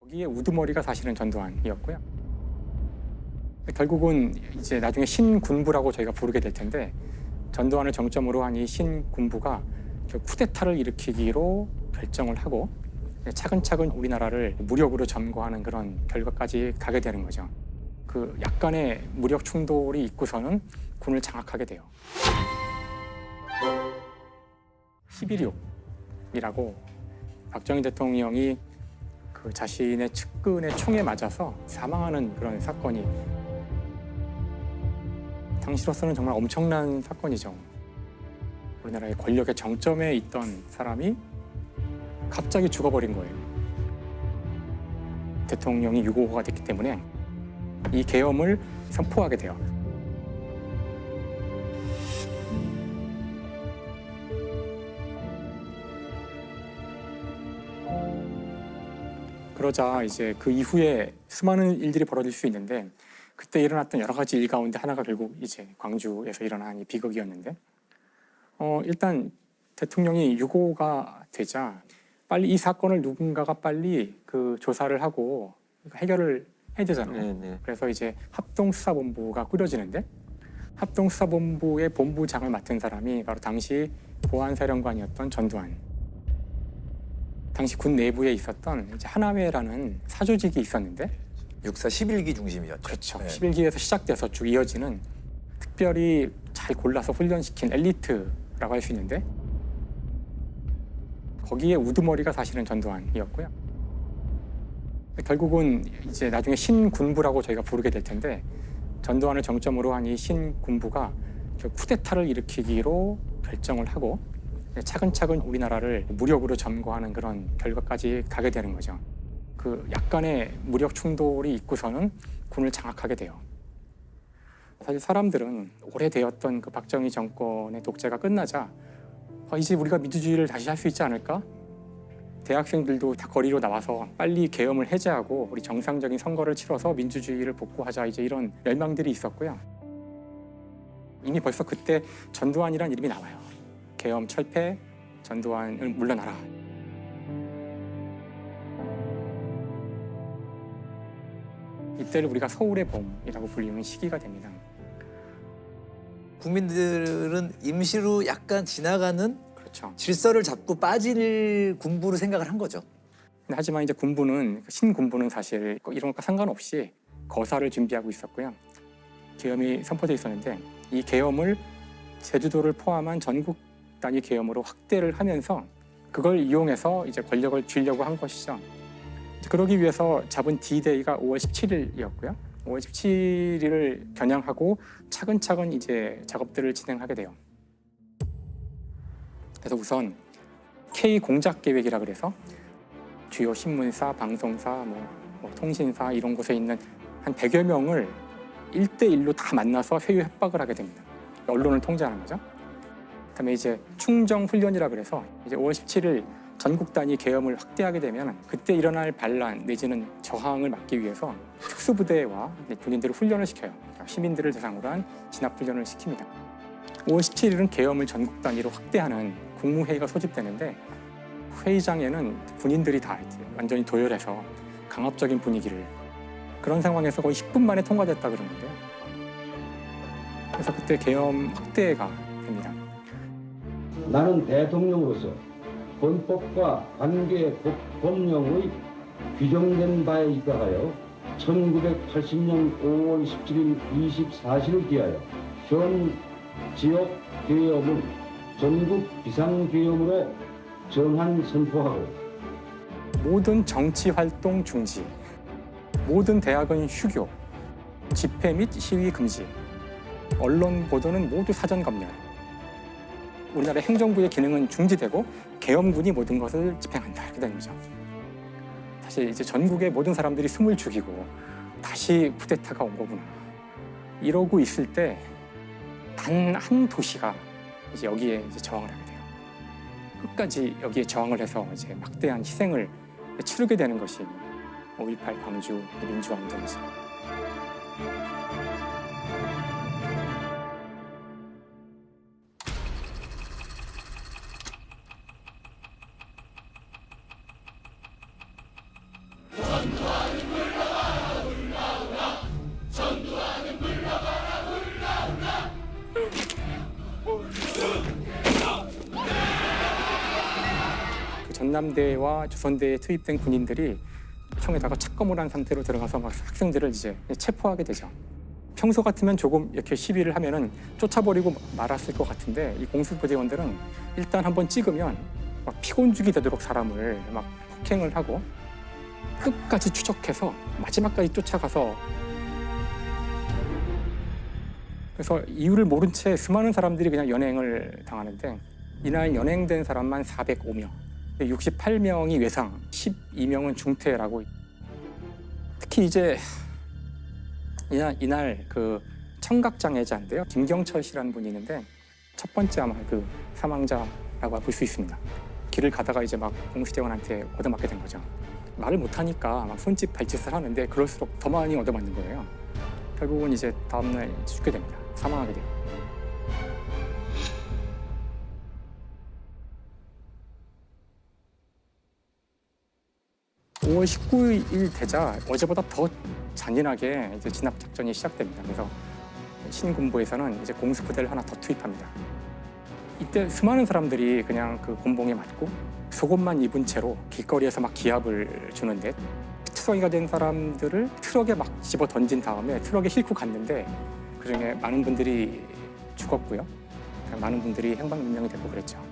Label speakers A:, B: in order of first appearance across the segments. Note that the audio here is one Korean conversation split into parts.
A: 거기에 우두머리가 사실은 전두환이었고요. 결국은 이제 나중에 신군부라고 저희가 부르게 될 텐데 전두환을 정점으로 한 이 신군부가 쿠데타를 일으키기로 결정을 하고 차근차근 우리나라를 무력으로 점거하는 그런 결과까지 가게 되는 거죠. 그 약간의 무력 충돌이 있고서는 군을 장악하게 돼요. 11.6이라고 박정희 대통령이 그 자신의 측근의 총에 맞아서 사망하는 그런 사건이 당시로서는 정말 엄청난 사건이죠. 우리나라의 권력의 정점에 있던 사람이 갑자기 죽어버린 거예요. 대통령이 유고가 됐기 때문에 이 계엄을 선포하게 돼요. 그러자 이제 그 이후에 수많은 일들이 벌어질 수 있는데 그때 일어났던 여러 가지 일 가운데 하나가 결국 이제 광주에서 일어난 이 비극이었는데 일단 대통령이 유고가 되자 빨리 이 사건을 누군가가 빨리 그 조사를 하고 해결을 해야 되잖아요.
B: 네네.
A: 그래서 이제 합동수사본부가 꾸려지는데 합동수사본부의 본부장을 맡은 사람이 바로 당시 보안사령관이었던 전두환. 당시 군 내부에 있었던 이제 하나회라는 사조직이 있었는데
B: 육사 11기 중심이었죠.
A: 그렇죠.
B: 네.
A: 11기에서 시작돼서 쭉 이어지는 특별히 잘 골라서 훈련시킨 엘리트라고 할 수 있는데 거기에 우두머리가 사실은 전두환이었고요. 결국은 이제 나중에 신군부라고 저희가 부르게 될 텐데 전두환을 정점으로 한 이 신군부가 쿠데타를 일으키기로 결정을 하고 차근차근 우리나라를 무력으로 점거하는 그런 결과까지 가게 되는 거죠. 그 약간의 무력 충돌이 있고서는 군을 장악하게 돼요. 사실 사람들은 오래되었던 그 박정희 정권의 독재가 끝나자 이제 우리가 민주주의를 다시 할 수 있지 않을까? 대학생들도 다 거리로 나와서 빨리 계엄을 해제하고 우리 정상적인 선거를 치러서 민주주의를 복구하자 이제 이런 열망들이 있었고요. 이미 벌써 그때 전두환이란 이름이 나와요. 계엄 철폐, 전두환을 물러나라. 이때를 우리가 서울의 봄이라고 불리는 시기가 됩니다.
B: 국민들은 임시로 약간 지나가는
A: 그렇죠.
B: 질서를 잡고 빠질 군부로 생각을 한 거죠.
A: 하지만 이제 군부는 신군부는 사실 이런 것과 상관없이 거사를 준비하고 있었고요. 계엄이 선포돼 있었는데 이 계엄을 제주도를 포함한 전국 단위 계엄으로 확대를 하면서 그걸 이용해서 이제 권력을 쥐려고 한 것이죠. 그러기 위해서 잡은 D-Day가 5월 17일이었고요. 5월 17일을 겨냥하고 차근차근 이제 작업들을 진행하게 돼요. 그래서 우선 K 공작 계획이라 그래서 주요 신문사, 방송사, 뭐 통신사 이런 곳에 있는 한 100여 명을 1대1로 다 만나서 회유 협박을 하게 됩니다. 언론을 통제하는 거죠. 그다음에 이제 충정 훈련이라 그래서 이제 5월 17일 전국 단위 계엄을 확대하게 되면 그때 일어날 반란 내지는 저항을 막기 위해서 특수부대와 군인들을 훈련을 시켜요. 시민들을 대상으로 한 진압훈련을 시킵니다. 5월 17일은 계엄을 전국 단위로 확대하는 국무회의가 소집되는데 회의장에는 군인들이 다 이제 완전히 도열해서 강압적인 분위기를 그런 상황에서 거의 10분 만에 통과됐다 그러는데요. 그래서 그때 계엄 확대가 됩니다.
C: 나는 대통령으로서 헌법과 관계 법령의 규정된 바에 입각하여 1980년 5월 17일 24시를 기하여 현 지역 계엄을 전국 비상계엄으로 정한 선포하고
A: 모든 정치 활동 중지, 모든 대학은 휴교, 집회 및 시위 금지, 언론 보도는 모두 사전 검열. 우리나라 행정부의 기능은 중지되고 계엄군이 모든 것을 집행한다 이렇게 되는 거죠. 사실 이제 전국의 모든 사람들이 숨을 죽이고 다시 쿠데타가 온 거구나. 이러고 있을 때 단 한 도시가 이제 여기에 이제 저항을 하게 돼요. 끝까지 여기에 저항을 해서 이제 막대한 희생을 치르게 되는 것이 5.18 광주 민주화 운동이죠. 강남대와 조선대에 투입된 군인들이 총에다가 착검을 한 상태로 들어가서 막 학생들을 이제 체포하게 되죠. 평소 같으면 조금 이렇게 시위를 하면은 쫓아버리고 말았을 것 같은데 이 공수부대원들은 일단 한번 찍으면 막 피곤죽이 되도록 사람을 막 폭행을 하고 끝까지 추적해서 마지막까지 쫓아가서 그래서 이유를 모른 채 수많은 사람들이 그냥 연행을 당하는데 이날 연행된 사람만 405명, 68명이 외상, 12명은 중태라고. 특히 이제 이날 그 청각장애자인데요. 김경철 씨라는 분이 있는데 첫 번째 아마 그 사망자라고 볼 수 있습니다. 길을 가다가 이제 막 공수대원한테 얻어맞게 된 거죠. 말을 못하니까 막 손짓 발짓을 하는데 그럴수록 더 많이 얻어맞는 거예요. 결국은 이제 다음날 죽게 됩니다. 사망하게 돼요. (5월 19일) 되자 어제보다 더 잔인하게 이제 진압 작전이 시작됩니다. 그래서 신군부에서는 이제 공수부대를 하나 더 투입합니다. 이때 수많은 사람들이 그냥 그 곤봉에 맞고 속옷만 입은 채로 길거리에서 막 기합을 주는데 특수성이가 된 사람들을 트럭에 막 집어 던진 다음에 트럭에 싣고 갔는데 그중에 많은 분들이 죽었고요. 많은 분들이 행방불명이 되고 그랬죠.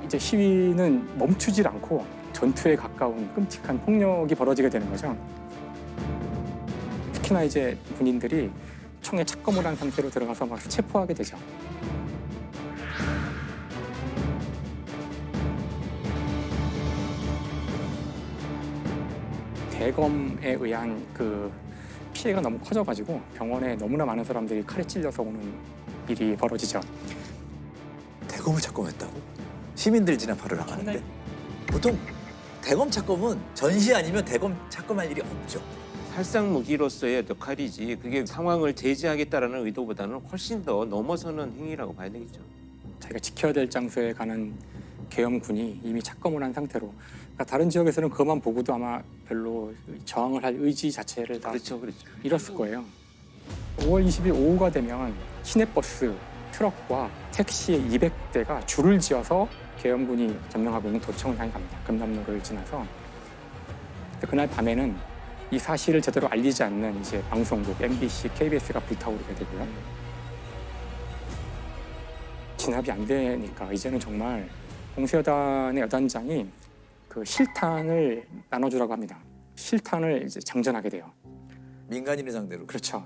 A: 이제 시위는 멈추질 않고 전투에 가까운 끔찍한 폭력이 벌어지게 되는 거죠. 특히나 이제 군인들이 총에 착검을 한 상태로 들어가서 막 체포하게 되죠. 대검에 의한 그 피해가 너무 커져가지고 병원에 너무나 많은 사람들이 칼에 찔려서 오는 일이 벌어지죠.
B: 대검을 착검했다고? 시민들 진압하러 나가는데 보통 대검 착검은 전시 아니면 대검 착검할 일이 없죠.
D: 살상 무기로서의 역할이지 그게 상황을 제지하겠다라는 의도보다는 훨씬 더 넘어서는 행위라고 봐야 되겠죠.
A: 자기가 지켜야 될 장소에 가는 계엄군이 이미 착검을 한 상태로 그러니까 다른 지역에서는 그것만 보고도 아마 별로 저항을 할 의지 자체를 다
D: 그렇죠.
A: 잃었을 거예요. 5월 20일 오후가 되면 시내버스, 트럭과 택시 200대가 줄을 지어서 계엄군이 점령하고 있는 도청을 향해 갑니다. 금남로를 지나서. 그날 밤에는 이 사실을 제대로 알리지 않는 이제 방송국, MBC, KBS가 불타오르게 되고요. 진압이 안 되니까 이제는 정말 공수여단의 여단장이 그 실탄을 나눠주라고 합니다. 실탄을 이제 장전하게 돼요.
B: 민간인을 상대로.
A: 그렇죠.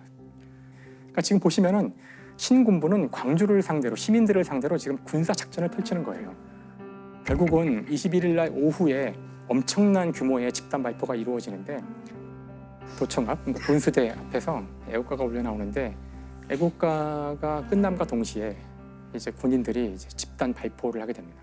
A: 그러니까 지금 보시면은 신군부는 광주를 상대로 시민들을 상대로 지금 군사 작전을 펼치는 거예요. 결국은 21일 날 오후에 엄청난 규모의 집단 발포가 이루어지는데 도청 앞 군수대 앞에서 애국가가 울려 나오는데 애국가가 끝남과 동시에 이제 군인들이 이제 집단 발포를 하게 됩니다.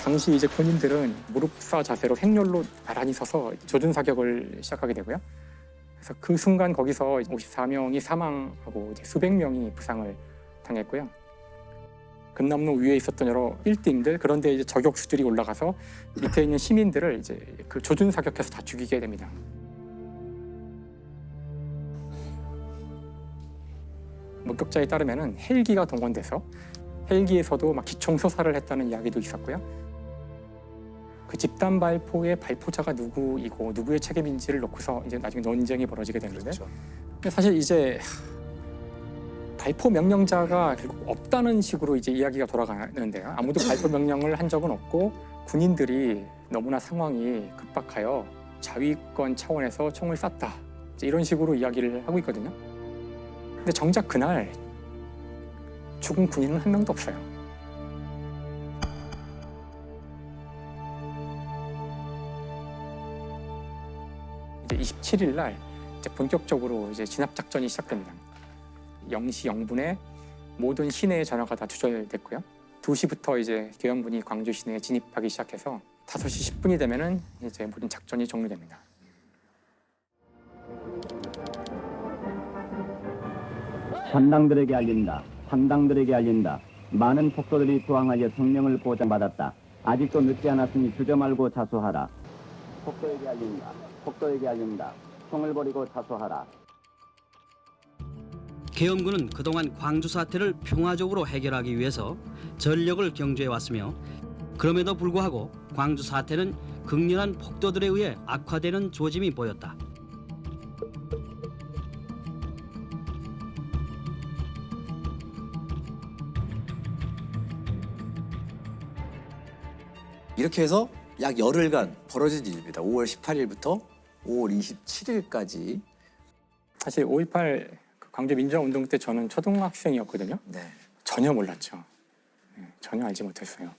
A: 당시 이제 군인들은 무릎사 자세로 행렬로 나란히 서서 조준 사격을 시작하게 되고요. 그래서 그 순간 거기서 54명이 사망하고 이제 수백 명이 부상을 당했고요. 금남로 위에 있었던 여러 빌딩들 그런데 이제 저격수들이 올라가서 밑에 있는 시민들을 이제 그 조준 사격해서 다 죽이게 됩니다. 목격자에 따르면은 헬기가 동원돼서 헬기에서도 막 기총 소사를 했다는 이야기도 있었고요. 그 집단 발포의 발포자가 누구이고 누구의 책임인지를 놓고서 이제 나중에 논쟁이 벌어지게 되는데
B: 그렇죠.
A: 근데 사실 이제 발포 명령자가 결국 없다는 식으로 이제 이야기가 돌아가는데요. 아무도 발포 명령을 한 적은 없고 군인들이 너무나 상황이 급박하여 자위권 차원에서 총을 쐈다. 이제 이런 식으로 이야기를 하고 있거든요. 근데 정작 그날 죽은 군인은 한 명도 없어요. 이제 27일 날 이제 본격적으로 이제 진압 작전이 시작됩니다. 0시 0분에 모든 시내의 전화가 다 두절됐고요. 2시부터 이제 계엄군이 광주 시내에 진입하기 시작해서 5시 10분이 되면은 이제 모든 작전이 종료됩니다.
E: 산당들에게 알린다. 상당들에게 알린다. 많은 폭도들이 투항하여 성명을 보장받았다. 아직도 늦지 않았으니 주저 말고 자수하라. 폭도에게 알린다. 폭도에게 알린다. 총을 버리고 자수하라.
F: 계엄군은 그동안 광주 사태를 평화적으로 해결하기 위해서 전력을 경주해왔으며 그럼에도 불구하고 광주 사태는 극렬한 폭도들에 의해 악화되는 조짐이 보였다.
B: 이렇게 해서 약 열흘간 벌어진 일입니다. 5월 18일부터 5월 27일까지.
A: 사실 5.18 광주 민주화운동 때 저는 초등학생이었거든요.
B: 네.
A: 전혀 몰랐죠. 전혀 알지 못했어요.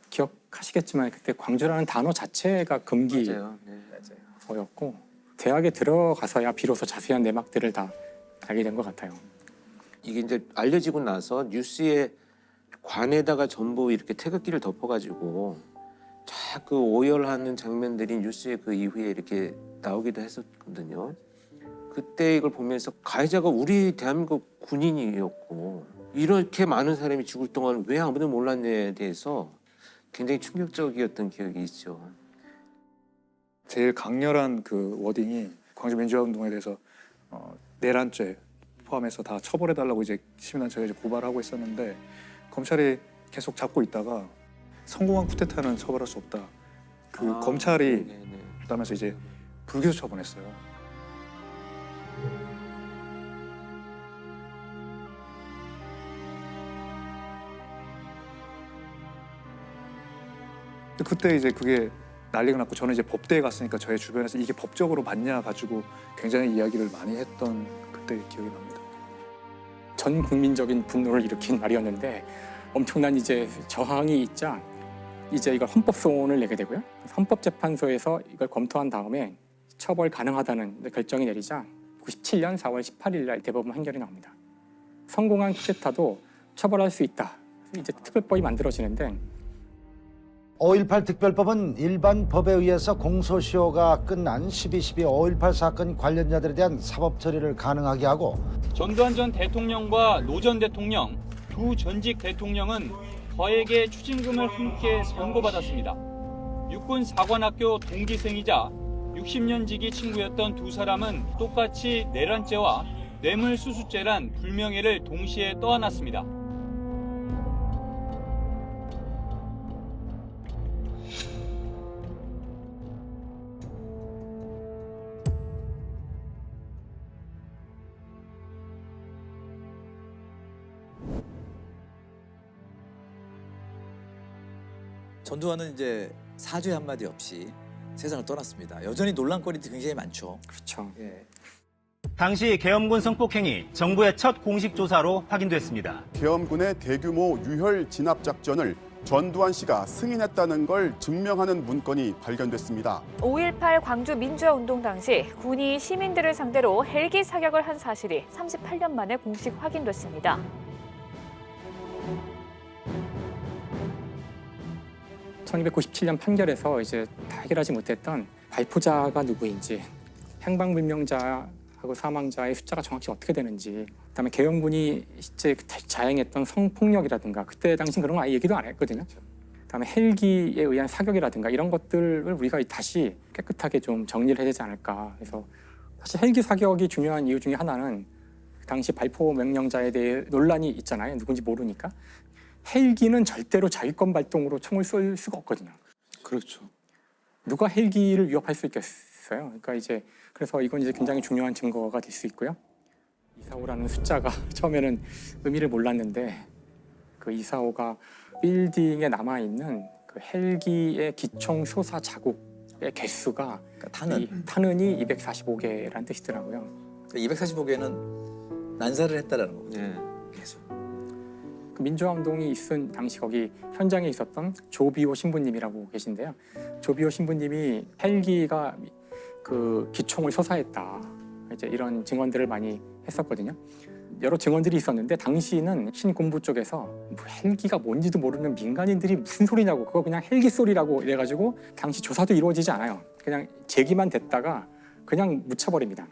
A: 기억하시겠지만 그때 광주라는 단어 자체가
D: 맞아요. 네.
A: 금기어였고 대학에 들어가서야 비로소 자세한 내막들을 다 알게 된 것 같아요.
D: 이게 이제 알려지고 나서 뉴스에 관에다가 전부 이렇게 태극기를 덮어가지고 자꾸 오열하는 장면들이 뉴스에 그 이후에 이렇게 나오기도 했었거든요. 그때 이걸 보면서 가해자가 우리 대한민국 군인이었고 이렇게 많은 사람이 죽을 동안 왜 아무도 몰랐냐에 대해서 굉장히 충격적이었던 기억이 있죠.
G: 제일 강렬한 그 워딩이 광주 민주화운동에 대해서 내란죄 포함해서 다 처벌해달라고 이제 시민단체가 이제 고발하고 있었는데 검찰이 계속 잡고 있다가 성공한 쿠데타는 처벌할 수 없다. 검찰이
D: 네네.
G: 그러면서 이제 불기소 처분했어요. 그때 이제 그게 난리가 났고 저는 이제 법대에 갔으니까 저의 주변에서 이게 법적으로 맞냐 가지고 굉장히 이야기를 많이 했던 그때 기억이 납니다.
A: 전 국민적인 분노를 일으킨 말이었는데 엄청난 이제 저항이 있자 이제 이걸 헌법소원을 내게 되고요. 헌법재판소에서 이걸 검토한 다음에 처벌 가능하다는 결정이 내리자 97년 4월 18일 날 대법원 판결이 나옵니다. 성공한 쿠데타도 처벌할 수 있다. 이제 특별법이 만들어지는데
H: 5.18 특별법은 일반 법에 의해서 공소시효가 끝난 12.12 5.18 사건 관련자들에 대한 사법 처리를 가능하게 하고
I: 전두환 전 대통령과 노 전 대통령 두 전직 대통령은 거액의 추징금을 함께 선고받았습니다. 육군 사관학교 동기생이자 60년 지기 친구였던 두 사람은 똑같이 내란죄와 뇌물수수죄란 불명예를 동시에 떠안았습니다.
B: 전두환은 이제 사죄 한마디 없이 세상을 떠났습니다. 여전히 논란거리도 굉장히 많죠.
A: 그렇죠.
B: 예.
J: 당시 계엄군 성폭행이 정부의 첫 공식 조사로 확인됐습니다.
K: 계엄군의 대규모 유혈 진압 작전을 전두환 씨가 승인했다는 걸 증명하는 문건이 발견됐습니다.
L: 5.18 광주 민주화운동 당시 군이 시민들을 상대로 헬기 사격을 한 사실이 38년 만에 공식 확인됐습니다.
A: (1997년) 판결에서 이제 다 해결하지 못했던 발포자가 누구인지, 행방불명자하고 사망자의 숫자가 정확히 어떻게 되는지, 그다음에 계엄군이 실제 자행했던 성폭력이라든가 그때 당시 그런 거 아예 얘기도 안 했거든요. 그다음에 헬기에 의한 사격이라든가 이런 것들을 우리가 다시 깨끗하게 좀 정리를 해야 되지 않을까. 그래서 사실 헬기 사격이 중요한 이유 중에 하나는 당시 발포 명령자에 대해 논란이 있잖아요. 누군지 모르니까. 헬기는 절대로 자위권 발동으로 총을 쏠 수가 없거든요.
G: 그렇죠.
A: 누가 헬기를 위협할 수 있겠어요? 그러니까 이제 그래서 이건 이제 굉장히 중요한 증거가 될 수 있고요. 245라는 숫자가 처음에는 의미를 몰랐는데 그 245가 빌딩에 남아 있는 그 헬기의 기총 쏘사 자국의 개수가
B: 그러니까
A: 탄은이 245개라는 뜻이더라고요.
B: 245개는 난사를 했다라는 거죠.
D: 네.
B: 계속.
A: 그 민주화운동이 있은 당시 거기 현장에 있었던 조비오 신부님이라고 계신데요. 조비오 신부님이 헬기가 그 기총을 쏘사했다. 이제 이런 증언들을 많이 했었거든요. 여러 증언들이 있었는데 당시는 신군부 쪽에서 헬기가 뭔지도 모르는 민간인들이 무슨 소리냐고, 그거 그냥 헬기 소리라고 이래가지고 당시 조사도 이루어지지 않아요. 그냥 제기만 됐다가 그냥 묻혀버립니다.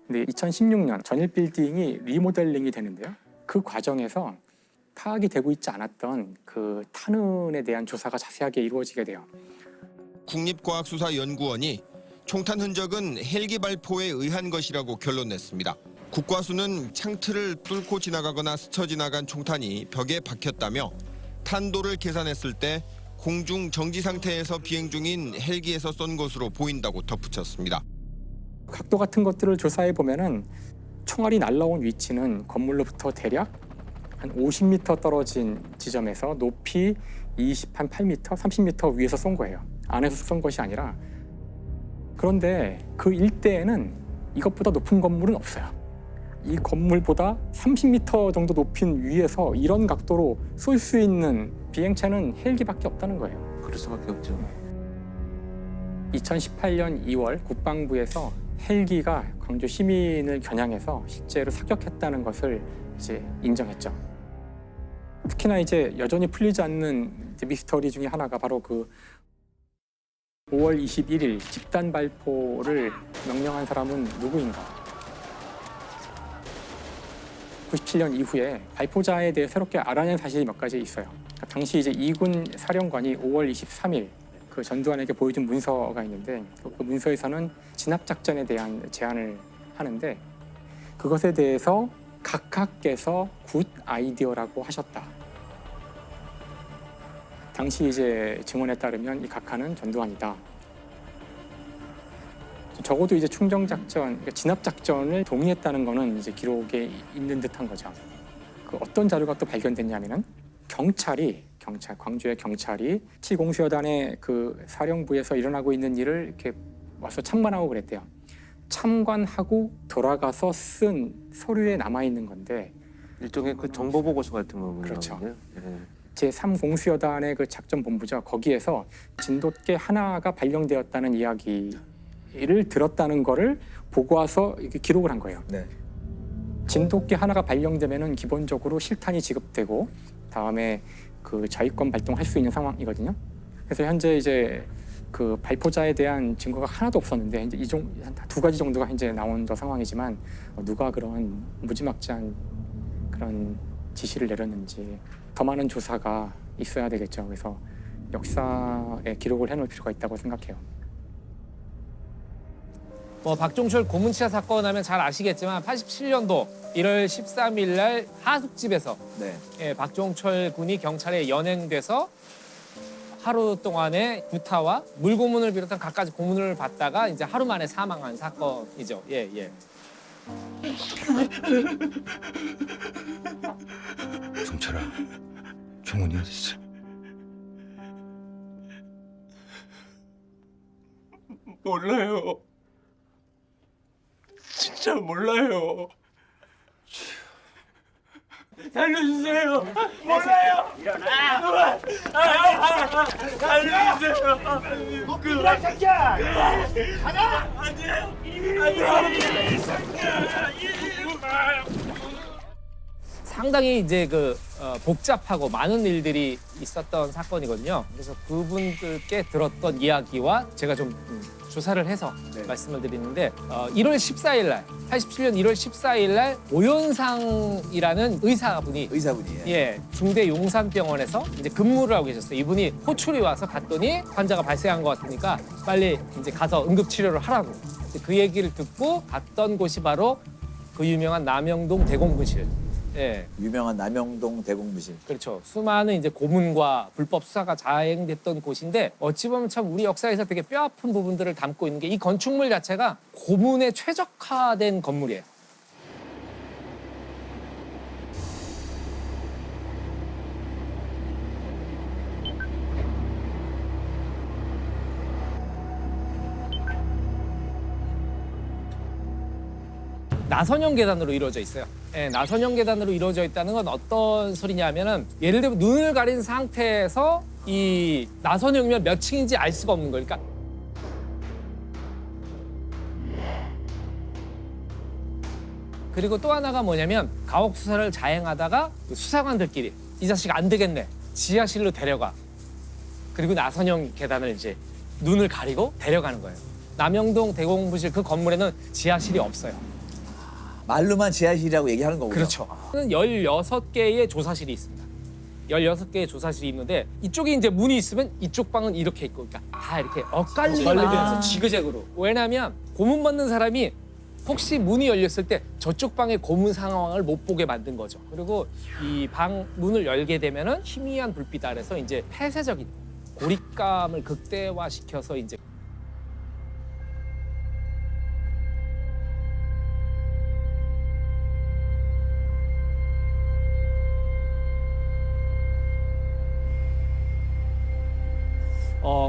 A: 근데 2016년 전일 빌딩이 리모델링이 되는데요. 그 과정에서 파악이 되고 있지 않았던 그 탄흔에 대한 조사가 자세하게 이루어지게 돼요.
M: 국립과학수사연구원이 총탄 흔적은 헬기 발포에 의한 것이라고 결론냈습니다. 국과수는 창틀을 뚫고 지나가거나 스쳐 지나간 총탄이 벽에 박혔다며 탄도를 계산했을 때 공중 정지 상태에서 비행 중인 헬기에서 쏜 것으로 보인다고 덧붙였습니다.
A: 각도 같은 것들을 조사해 보면은 총알이 날라온 위치는 건물로부터 대략 한 50m 떨어진 지점에서 높이 8m, 30m 위에서 쏜 거예요. 안에서 쏜 것이 아니라. 그런데 그 일대에는 이것보다 높은 건물은 없어요. 이 건물보다 30m 정도 높인 위에서 이런 각도로 쏠 수 있는 비행체는 헬기밖에 없다는 거예요.
B: 그럴 수밖에 없죠.
A: 2018년 2월 국방부에서 헬기가 광주 시민을 겨냥해서 실제로 사격했다는 것을 이제 인정했죠. 특히나 이제 여전히 풀리지 않는 미스터리 중에 하나가 바로 그 5월 21일 집단 발포를 명령한 사람은 누구인가? 97년 이후에 발포자에 대해 새롭게 알아낸 사실이 몇 가지 있어요. 당시 이제 이군 사령관이 5월 23일 그 전두환에게 보여준 문서가 있는데 그 문서에서는 진압작전에 대한 제안을 하는데 그것에 대해서 각하께서 굿 아이디어라고 하셨다. 당시 이제 증언에 따르면 이 각하는 전두환이다. 적어도 이제 충정작전, 그러니까 진압작전을 동의했다는 거는 이제 기록에 있는 듯한 거죠. 그 어떤 자료가 또 발견됐냐면은 광주의 경찰이 T공수여단의 그 사령부에서 일어나고 있는 일을 이렇게 와서 참관하고 그랬대요. 참관하고 돌아가서 쓴 서류에 남아 있는 건데
D: 일종의 그 정보 보고서 같은 거군요.
A: 그렇죠.
D: 예.
A: 제3공수여단의 그 작전본부죠. 거기에서 진돗개 하나가 발령되었다는 이야기를 들었다는 거를 보고 와서 이렇게 기록을 한 거예요.
B: 네.
A: 진돗개 하나가 발령되면은 기본적으로 실탄이 지급되고 다음에 그 자위권 발동할 수 있는 상황이거든요. 그래서 현재 이제 그 발포자에 대한 증거가 하나도 없었는데 이제 두 가지 정도가 이제 나온 상황이지만 누가 그런 무지막지한 그런 지시를 내렸는지 더 많은 조사가 있어야 되겠죠. 그래서 역사에 기록을 해놓을 필요가 있다고 생각해요.
N: 박종철 고문치사 사건 하면 잘 아시겠지만 87년도 1월 13일 날 하숙집에서 박종철 군이 경찰에 연행돼서 하루 동안의 구타와 물고문을 비롯한 갖가지 고문을 받다가 이제 하루 만에 사망한 사건이죠. 예.
O: 종철아, 종훈이 어디 있어?
P: 몰라요. 진짜 몰라요. 살려주세요. 몰라요. 일어나. 살려주세요. 그만 새끼야. 가자. 안돼.
N: 상당히 이제 복잡하고 많은 일들이 있었던 사건이거든요. 그래서 그분들께 들었던 이야기와 제가 좀 조사를 해서 말씀을 드리는데 1월 14일 날 87년 1월 14일 날 오연상이라는 의사분이 중대 용산병원에서 이제 근무를 하고 계셨어요. 이분이 호출이 와서 갔더니 환자가 발생한 것 같으니까 빨리 이제 가서 응급 치료를 하라고. 그 얘기를 듣고 갔던 곳이 바로 그 유명한 남영동 대공분실. 예.
B: 유명한 남영동 대공부실.
N: 그렇죠. 수많은 이제 고문과 불법 수사가 자행됐던 곳인데 어찌 보면 참 우리 역사에서 되게 뼈아픈 부분들을 담고 있는 게 이 건축물 자체가 고문에 최적화된 건물이에요. 나선형 계단으로 이루어져 있어요. 예, 나선형 계단으로 이루어져 있다는 건 어떤 소리냐면은 예를 들면 눈을 가린 상태에서 이 나선형이면 몇 층인지 알 수가 없는 거니까. 그리고 또 하나가 뭐냐면 가혹 수사를 자행하다가 수사관들끼리 이 자식 안 되겠네. 지하실로 데려가. 그리고 나선형 계단을 이제 눈을 가리고 데려가는 거예요. 남영동 대공부실 그 건물에는 지하실이 없어요.
B: 말로만 지하실이라고 얘기하는 거군요.
N: 그렇죠. 16개의 조사실이 있습니다. 16개의 조사실이 있는데 이쪽에 이제 문이 있으면 이쪽 방은 이렇게 있고 그러니까 다 이렇게 엇갈리게 만들어서 지그재그로. 왜냐하면 고문 받는 사람이 혹시 문이 열렸을 때 저쪽 방의 고문 상황을 못 보게 만든 거죠. 그리고 이 방 문을 열게 되면은 희미한 불빛 아래서 이제 폐쇄적인 고립감을 극대화시켜서 이제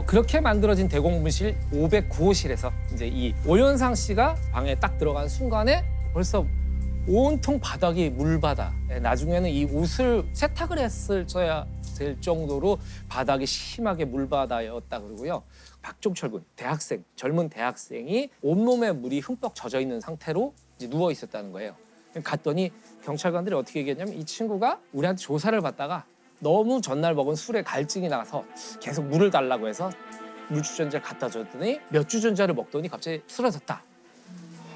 N: 그렇게 만들어진 대공분실 509호실에서 이제 이 오연상 씨가 방에 딱 들어간 순간에 벌써 온통 바닥이 물바다. 나중에는 이 옷을 세탁을 했어야 될 정도로 바닥이 심하게 물바다였다 그러고요. 박종철 군 대학생, 젊은 대학생이 온몸에 물이 흠뻑 젖어 있는 상태로 이제 누워 있었다는 거예요. 갔더니 경찰관들이 어떻게 얘기했냐면 이 친구가 우리한테 조사를 받다가 너무 전날 먹은 술에 갈증이 나서 계속 물을 달라고 해서 물주전자를 갖다 줬더니 몇 주전자를 먹더니 갑자기 쓰러졌다.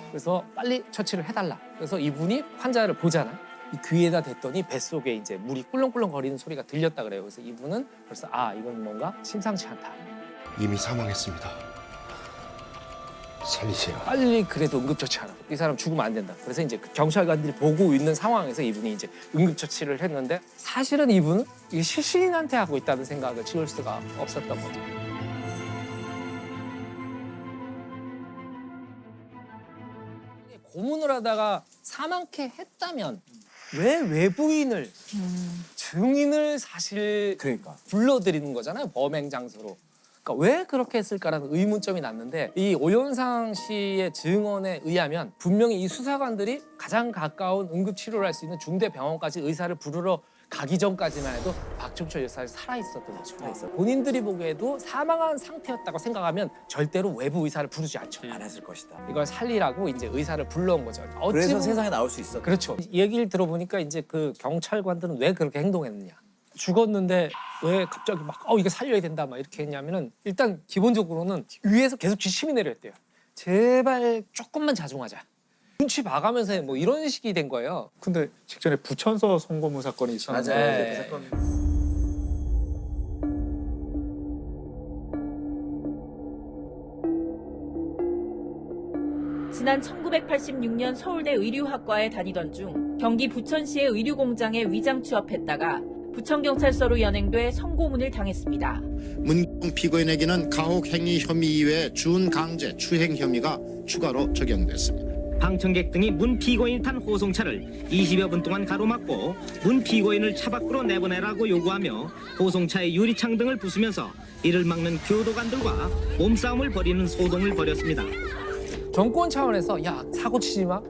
N: 그래서 빨리 처치를 해달라. 그래서 이분이 환자를 보잖아요. 이 귀에다 댔더니 뱃속에 이제 물이 꿀렁꿀렁 거리는 소리가 들렸다 그래요. 그래서 이분은 벌써 이건 뭔가 심상치 않다.
O: 이미 사망했습니다. 살리세요.
N: 빨리 그래도 응급처치하라. 이 사람 죽으면 안 된다. 그래서 이제 경찰관들이 보고 있는 상황에서 이분이 이제 응급처치를 했는데 사실은 이분은 이 시신한테 하고 있다는 생각을 지울 수가 없었던 거죠. 고문을 하다가 사망케 했다면 왜 외부인을 증인을 사실 불러들이는 거잖아요. 범행 장소로. 그러니까 왜 그렇게 했을까라는 의문점이 났는데 이 오연상 씨의 증언에 의하면 분명히 이 수사관들이 가장 가까운 응급치료를 할 수 있는 중대병원까지 의사를 부르러 가기 전까지만 해도 박종철 여사가 살아있었던 거죠. 본인들이 보기에도 사망한 상태였다고 생각하면 절대로 외부 의사를 부르지 않죠.
B: 안 했을 것이다.
N: 이걸 살리라고 이제 의사를 불러온 거죠.
B: 그래서 세상에 나올 수 있었다.
N: 그렇죠. 얘기를 들어보니까 이제 그 경찰관들은 왜 그렇게 행동했느냐. 죽었는데 왜 갑자기 막 이거 살려야 된다 막 이렇게 했냐면은 일단 기본적으로는 위에서 계속 지침이 내렸대요. 제발 조금만 자중하자. 눈치 봐가면서 뭐 이런 식이 된 거예요.
G: 근데 직전에 부천서 성고문 사건이 있었는데
N: 맞아요.
G: 그 사건
Q: 지난 1986년 서울대 의류학과에 다니던 중 경기 부천시의 의류공장에 위장 취업했다가 부천경찰서로 연행돼 성고문을 당했습니다.
R: 문경 피고인에게는 가혹 행위 혐의 이외에 준강제 추행 혐의가 추가로 적용됐습니다.
S: 방청객 등이 문 피고인이 탄 호송차를 20여 분 동안 가로막고 문 피고인을 차 밖으로 내보내라고 요구하며 호송차의 유리창 등을 부수면서 이를 막는 교도관들과 몸싸움을 벌이는 소동을 벌였습니다.
N: 정권 차원에서 사고 치지 마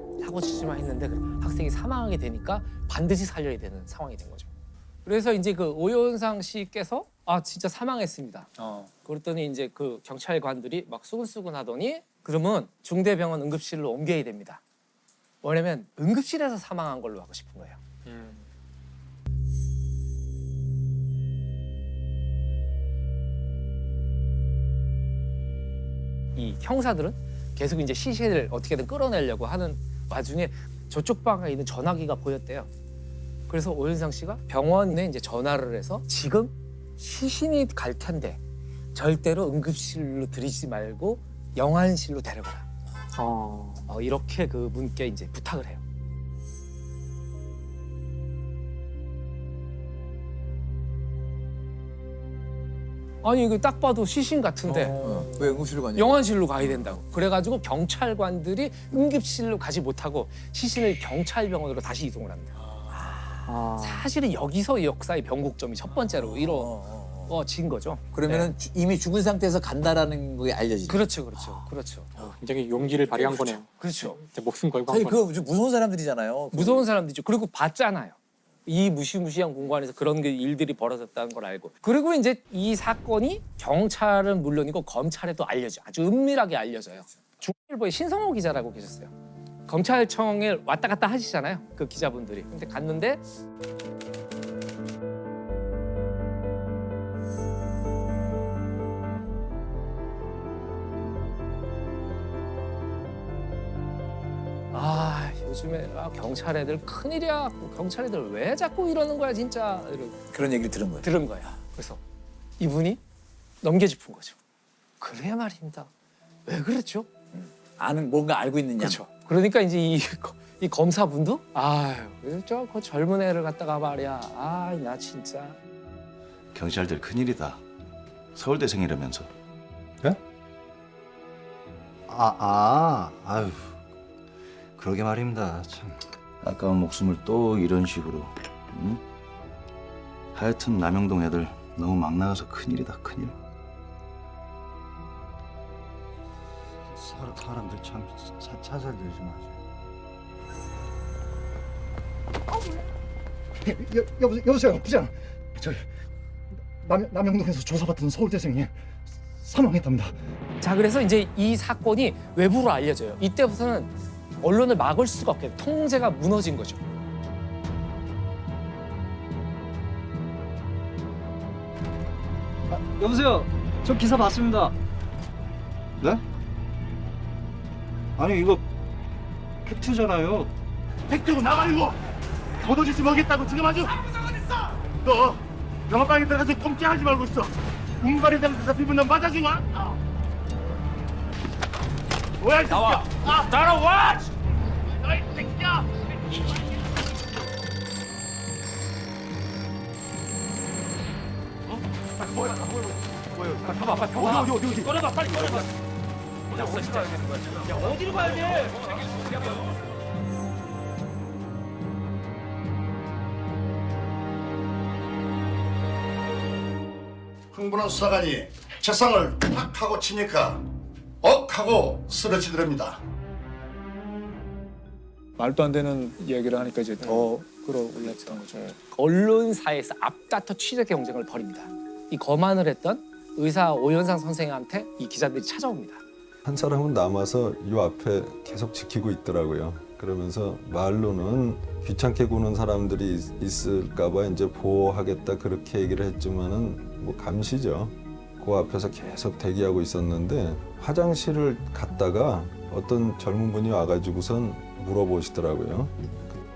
N: 했는데 학생이 사망하게 되니까 반드시 살려야 되는 상황이 된 거죠. 그래서 이제 그 오연상 씨께서 진짜 사망했습니다. 그랬더니 이제 그 경찰관들이 막 수근수근하더니 그러면 중대병원 응급실로 옮겨야 됩니다. 왜냐면 응급실에서 사망한 걸로 하고 싶은 거예요. 이 형사들은 계속 이제 시신을 어떻게든 끌어내려고 하는 와중에 저쪽 방에 있는 전화기가 보였대요. 그래서 오연상 씨가 병원에 이제 전화를 해서 지금 시신이 갈 텐데 절대로 응급실로 들이지 말고 영안실로 데려가라. 이렇게 그 분께 이제 부탁을 해요. 아니 이거 딱 봐도 시신 같은데
B: 왜 응급실로 가냐?
N: 영안실로 가야 된다고. 그래가지고 경찰관들이 응급실로 가지 못하고 시신을 경찰병원으로 다시 이동을 합니다. 사실은 여기서 역사의 변곡점이 첫 번째로 이루어진 거죠.
B: 그러면은 이미 죽은 상태에서 간다라는 게 알려지죠.
N: 그렇죠.
A: 굉장히 용기를 발휘한 거네요.
N: 그렇죠.
A: 목숨 걸고
B: 사실
A: 한 거네요.
B: 그거 무서운 사람들이잖아요.
N: 무서운 사람들이죠. 그리고 봤잖아요. 이 무시무시한 공간에서 그런 일들이 벌어졌다는 걸 알고. 그리고 이제 이 사건이 경찰은 물론이고 검찰에도 알려져. 아주 은밀하게 알려져요. 중앙일보의 신성호 기자라고 계셨어요. 검찰청에 왔다 갔다 하시잖아요. 그 기자분들이. 근데 갔는데 요즘에 경찰 애들 큰일이야. 경찰 애들 왜 자꾸 이러는 거야 진짜.
B: 그런 얘기를 들은 거예요.
N: 들은 거야. 그래서 이분이 넘겨짚은 거죠. 그래 말입니다. 왜 그랬죠?
B: 아는 뭔가 알고 있느냐.
N: 그렇죠. 그러니까 이제 이 검사분도 아유 그 젊은 애를 갖다가 말이야. 나 진짜.
T: 경찰들 큰일이다. 서울대생이라면서.
O: 예?
T: 아유. 그러게 말입니다. 참. 아까운 목숨을 또 이런 식으로. 응? 하여튼 남영동 애들 너무 막 나가서 큰일이다, 큰일.
H: 사람들 참 살살 들지 마세요.
U: 여보세요, 부장. 저 남영동에서 조사받던 서울대생이 사망했답니다.
N: 자 그래서 이제 이 사건이 외부로 알려져요. 이때부터는 언론을 막을 수가 없게 통제가 무너진 거죠.
V: 여보세요. 저 기사 봤습니다.
O: 네? 아니 이거 팩트잖아요.
P: 팩트고 나가리고 도도지지 먹겠다고 지금 아주 너 영화방에 들어가서 꼼짝하지 말고 있어. 운발에 대한 잡히면 넌 맞아주고 뭐야 이 새끼야. 나와. 따라와. 너이 새끼야. 뭐야? 가봐. 어디? 꺼내봐, 빨리 꺼내봐. 어디로 가야 되는 거야 지금? 야, 어디로 가야 돼?
W: 흥분한 수사관이 책상을 탁 하고 치니까 억 하고 쓰러지더랍니다.
G: 말도 안 되는 이야기를 하니까 이제 더 끌어올렸던 거죠.
N: 언론사에서 앞다퉈 취재 경쟁을 벌입니다. 이 검안을 했던 의사 오현상 선생한테 이 기자들이 찾아옵니다.
X: 한 사람은 남아서 요 앞에 계속 지키고 있더라고요. 그러면서 말로는 귀찮게 구는 사람들이 있을까 봐 이제 보호하겠다 그렇게 얘기를 했지만은 뭐 감시죠. 그 앞에서 계속 대기하고 있었는데 화장실을 갔다가 어떤 젊은 분이 와가지고선 물어보시더라고요.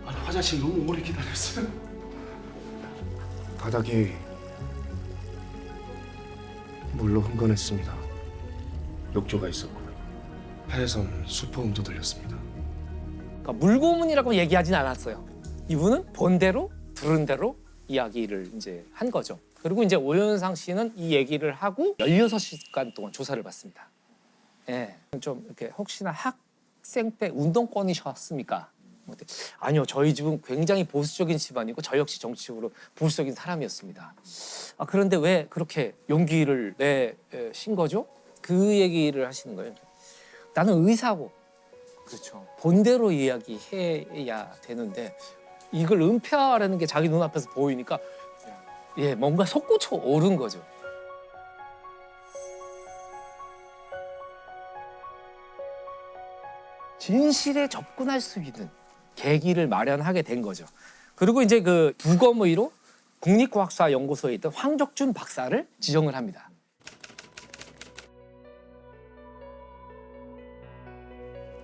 O: 화장실 너무 오래 기다렸어요. 바닥에 물로 흥건했습니다. 욕조가 있었고요. 폐에선 수포음도 들렸습니다.
N: 그러니까 물고문이라고 얘기하진 않았어요. 이분은 본 대로 들은 대로 이야기를 이제 한 거죠. 그리고 이제 오현상 씨는 이 얘기를 하고 16시간 동안 조사를 받습니다. 예, 좀 이렇게 혹시나 학생 때 운동권이셨습니까? 아니요, 저희 집은 굉장히 보수적인 집안이고 저 역시 정치적으로 보수적인 사람이었습니다. 그런데 왜 그렇게 용기를 내신 거죠? 그 얘기를 하시는 거예요. 나는 의사고,
A: 그렇죠.
N: 본대로 이야기해야 되는데 이걸 은폐하라는 게 자기 눈앞에서 보이니까 뭔가 솟구쳐 오른 거죠. 진실에 접근할 수 있는 계기를 마련하게 된 거죠. 그리고 이제 그 부검의로 국립과학사연구소에 있던 황적준 박사를 지정을 합니다.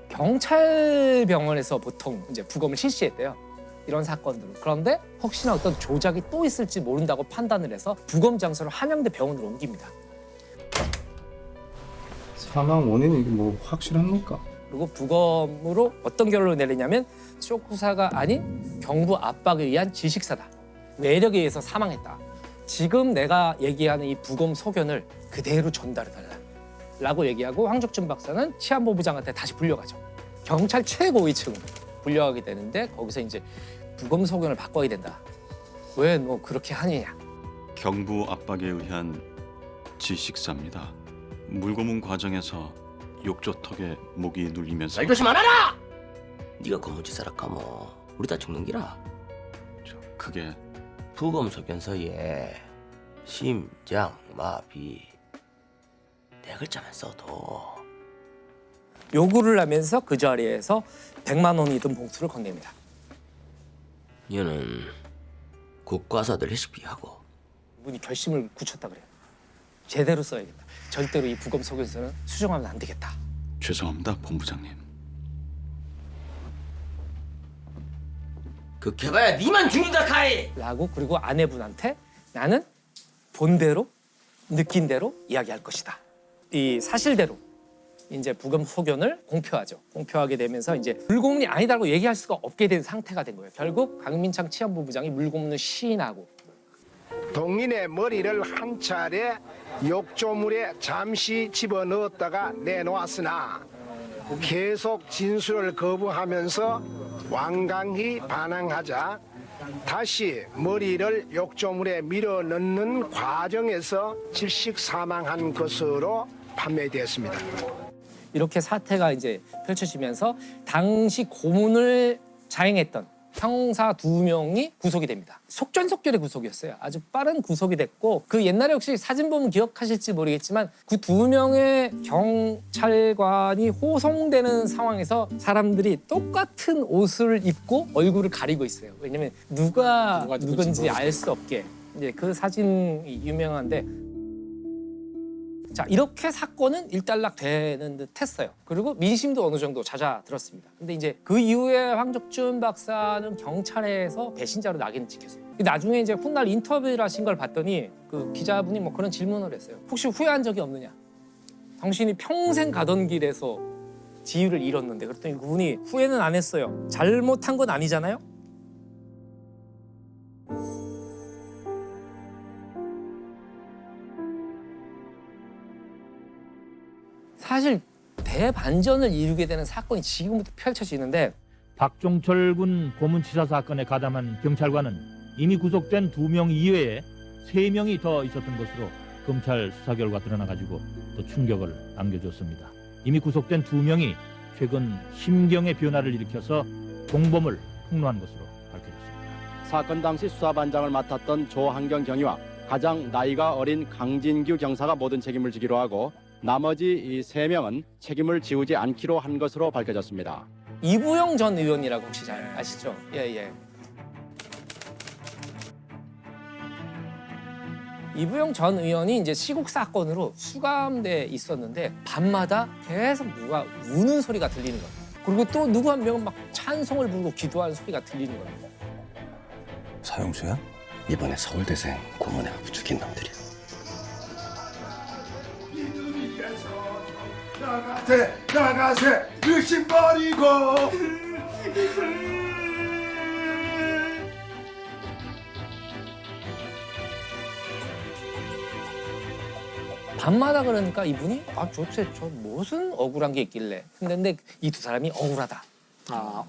N: 경찰병원에서 보통 이제 부검을 실시했대요. 이런 사건들은. 그런데 혹시나 어떤 조작이 또 있을지 모른다고 판단을 해서 부검 장소를 함양대 병원으로 옮깁니다.
X: 사망 원인이 뭐 확실합니까?
N: 그리고 부검으로 어떤 결론을 내리냐면 쇼크사가 아닌 경부 압박에 의한 질식사다. 외력에 의해서 사망했다. 지금 내가 얘기하는 이 부검 소견을 그대로 전달해달라 라고 얘기하고 황적준 박사는 치안본부장한테 다시 불려가죠. 경찰 최고위층으로 불려가게 되는데 거기서 이제 부검 소견을 바꿔야 된다. 왜 너 그렇게 하느냐.
Y: 경부 압박에 의한 질식사입니다. 물고문 과정에서 욕조턱에 목이 눌리면서
Z: 말 조심 안 하라! 네가 고무지사라 까모 우리 다 죽는 기라.
Y: 그게
Z: 부검 소견서에 심장 마비 네 글자만 써도
N: 요구를 하면서 그 자리에서 100만 원이 든 봉투를 건넵니다.
Z: 얘는 국과사들 레시피하고
N: 이분이 결심을 굳혔다 그래요. 제대로 써야겠다. 절대로 이 부검 소견서는 수정하면 안 되겠다.
Y: 죄송합니다, 본부장님.
Z: 그 개봐야 니만 죽는다 카이.
N: 라고 그리고 아내분한테 나는 본대로 느낀 대로 이야기할 것이다. 이 사실대로 이제 부검 소견을 공표하죠. 공표하게 되면서 이제 물고문이 아니다라고 얘기할 수가 없게 된 상태가 된 거예요. 결국 강민창 치안본부장이 물고문을 시인하고
C: 동인의 머리를 한 차례 욕조물에 잠시 집어넣었다가 내놓았으나 계속 진술을 거부하면서 완강히 반항하자 다시 머리를 욕조물에 밀어넣는 과정에서 질식 사망한 것으로 판매되었습니다.
N: 이렇게 사태가 이제 펼쳐지면서 당시 고문을 자행했던 형사 2명이 구속이 됩니다. 속전속결의 구속이었어요. 아주 빠른 구속이 됐고 그 옛날에 혹시 사진 보면 기억하실지 모르겠지만 그 2명의 경찰관이 호송되는 상황에서 사람들이 똑같은 옷을 입고 얼굴을 가리고 있어요. 왜냐면 누가 누군지 알 수 없게. 이제 그 사진이 유명한데 자, 이렇게 사건은 일단락되는 듯 했어요. 그리고 민심도 어느 정도 잦아들었습니다. 근데 이제 그 이후에 황적준 박사는 경찰에서 배신자로 낙인을 찍혔어요. 나중에 이제 훗날 인터뷰를 하신 걸 봤더니 그 기자분이 뭐 그런 질문을 했어요. 혹시 후회한 적이 없느냐? 당신이 평생 가던 길에서 지위를 잃었는데 그랬더니 그분이 후회는 안 했어요. 잘못한 건 아니잖아요? 사실 대반전을 이루게 되는 사건이 지금부터 펼쳐지는데
E: 박종철 군 고문치사 사건에 가담한 경찰관은 이미 구속된 2명 이외에 3명이 더 있었던 것으로 검찰 수사 결과 드러나가지고 또 충격을 안겨줬습니다. 이미 구속된 2명이 최근 심경의 변화를 일으켜서 공범을 폭로한 것으로 밝혀졌습니다.
F: 사건 당시 수사반장을 맡았던 조한경 경위와 가장 나이가 어린 강진규 경사가 모든 책임을 지기로 하고 나머지 이 3명은 책임을 지우지 않기로 한 것으로 밝혀졌습니다.
N: 이부영 전 의원이라고 혹시 잘 아시죠? 예. 이부영 전 의원이 이제 시국 사건으로 수감돼 있었는데 밤마다 계속 누가 우는 소리가 들리는 거예요. 그리고 또 누구 한 명은 막 찬송을 부르고 기도하는 소리가 들리는 거예요.
Z: 서영수야? 이번에 서울대생 고문해갖고 죽인 놈들이야.
P: 나가세 의심 버리고
N: 밤마다 그러니까 이분이 도대체 저 무슨 억울한 게 있길래 근데 이 2사람이 억울하다.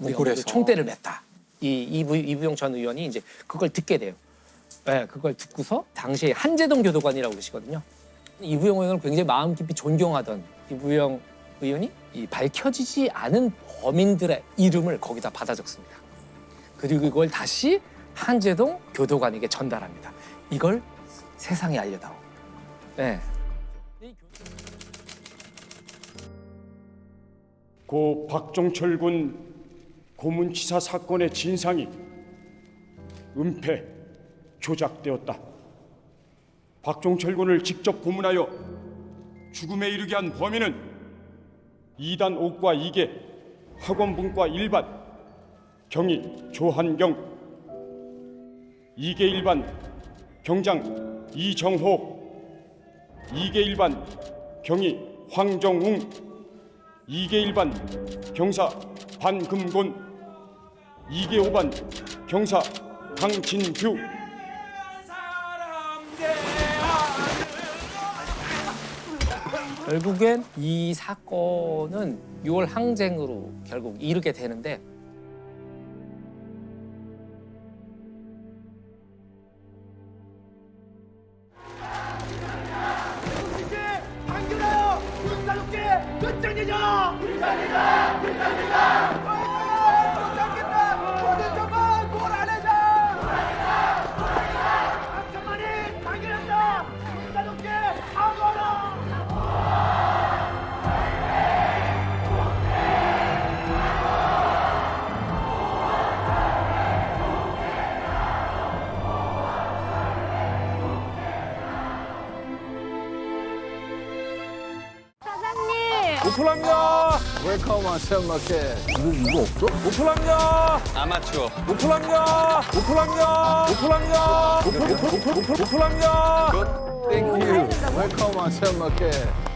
A: 억울해서
N: 총대를 맸다. 이부영 전 의원이 이제 그걸 듣게 돼요. 네, 그걸 듣고서 당시에 한재동 교도관이라고 그러시거든요. 이부영 의원을 굉장히 마음 깊이 존경하던 이부영 의원이 이 밝혀지지 않은 범인들의 이름을 거기다 받아 적습니다. 그리고 이걸 다시 한재동 교도관에게 전달합니다. 이걸 세상에 알려다오. 네.
I: 고 박종철 군 고문치사 사건의 진상이 은폐, 조작되었다. 박종철 군을 직접 고문하여 죽음에 이르게 한 범인은 2단 5과 2개, 학원분과 1반, 경위 조한경, 2개 1반, 경장 이정호, 2개 1반, 경위 황정웅, 2개 1반, 경사 반금곤, 2개 5반, 경사 강진규.
N: 결국엔 이 사건은 6월 항쟁으로 결국 이르게 되는데
P: 안겨라요 군사독재 끝장내자 불장내자 못잡겠다 모든 정말 몰아내자 한천만이 당겨낸다 군사독재 하거라.
L: 사장님!
D: 오픈합니다. 웰컴 원 세마켓. 이거 없어? 오픈합니다.
Y: 아마추어.
D: 오픈합니다. 오픈합니다. 오픈합니다. 오픈합니다. 땡큐. 웰컴 원 세마켓.